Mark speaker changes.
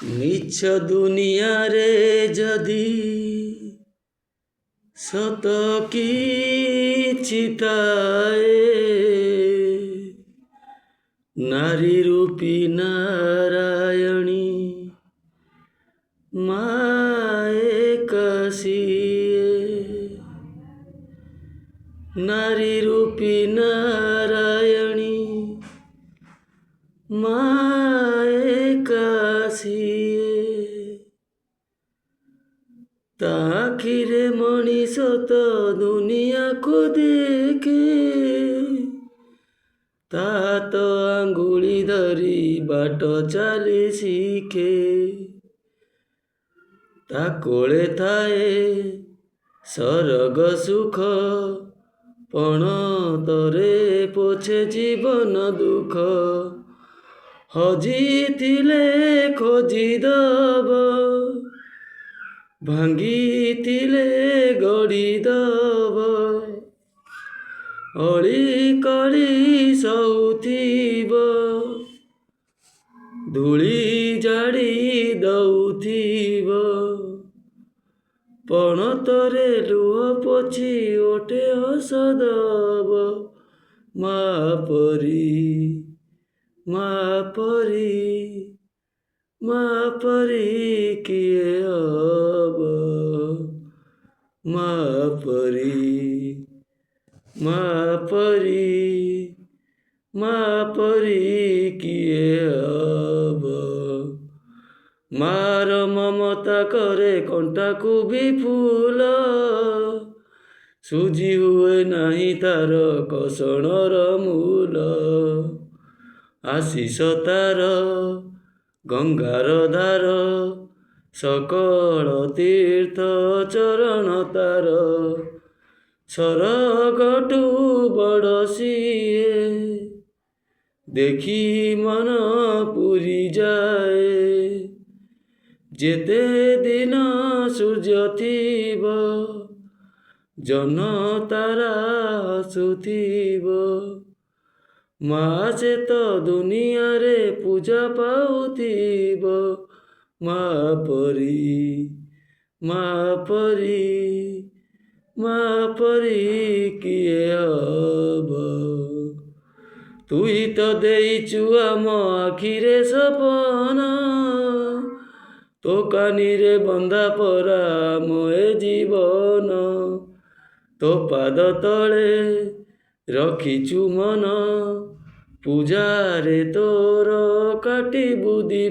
Speaker 1: ମିଛ ଦୁନିଆରେ ଯଦି ସତ କିଛି ଥାଏ, ନାରୀ ରୂପୀ ନାରାୟଣୀ ମାଏ କାସିଏ। ନାରୀ ରୂପୀ ନାରାୟଣୀ ମାଏ କାସିଏ। ତା ଆଖିରେ ମଣିଷ ତ ଦୁନିଆକୁ ଦେଖେ, ତା ହାତ ଆଙ୍ଗୁଳି ଧରି ବାଟ ଚାଲି ଶିଖେ। ତା କୋଳେ ଥାଏ ସରଗ ସୁଖ, ପଣତରେ ପୋଛେ ଜୀବନ ଦୁଃଖ। ହଜିଥିଲେ ଖୋଜିଦବ, ଭାଙ୍ଗିଥିଲେ ଗଢ଼ିଦବ। ଅଳି କଳି ସହୁଥିବ, ଧୂଳି ଜାଡ଼ି ଦଉଥିବ। ପଣତରେ ଲୁହ ପୋଛି ଓଠେ ହସ ଦବ। ମା ପରି, ମା ପରି, ମା ପରି କିଏ ହବ? ମା ପରି, ମା ପରି, ମା ପରି କିଏ ହବ? ମାର ମମତା କରେ କଣ୍ଟାକୁ ବି ଫୁଲ, ସୁଜି ହୁଏ ନାହିଁ ତାର କଷଣର ମୂଲ। ଆଶିଷ ତାର ଗଙ୍ଗାର ଧାର, ସକଳ ତୀର୍ଥ ଚରଣ ତାର। ସରଗଠୁ ବଡ଼ ସିଏ, ଦେଖି ମନ ପୁରିଯାଏ। ଯେତେ ଦିନ ସୂର୍ଯ୍ୟ ଥିବ, ଜହ୍ନ ତାରା ହସୁଥିବ। ମା ସେ ତ ଦୁନିଆରେ ପୂଜା ପାଉଥିବ। ମା ପରି, ମା ପରି, ମା ପରି କିଏ ହବ? ତୁଇ ତ ଦେଇଛୁ ଆମ ଆଖିରେ ସପନ, ତୋ କାନିରେ ବନ୍ଧା ପରା ମୋ ଏ ଜୀବନ। ତୋ ପାଦ ତଳେ ରଖିଛୁ ମନ, ପୂଜାରେ ତୋର କାଟିବୁ ଦିନ।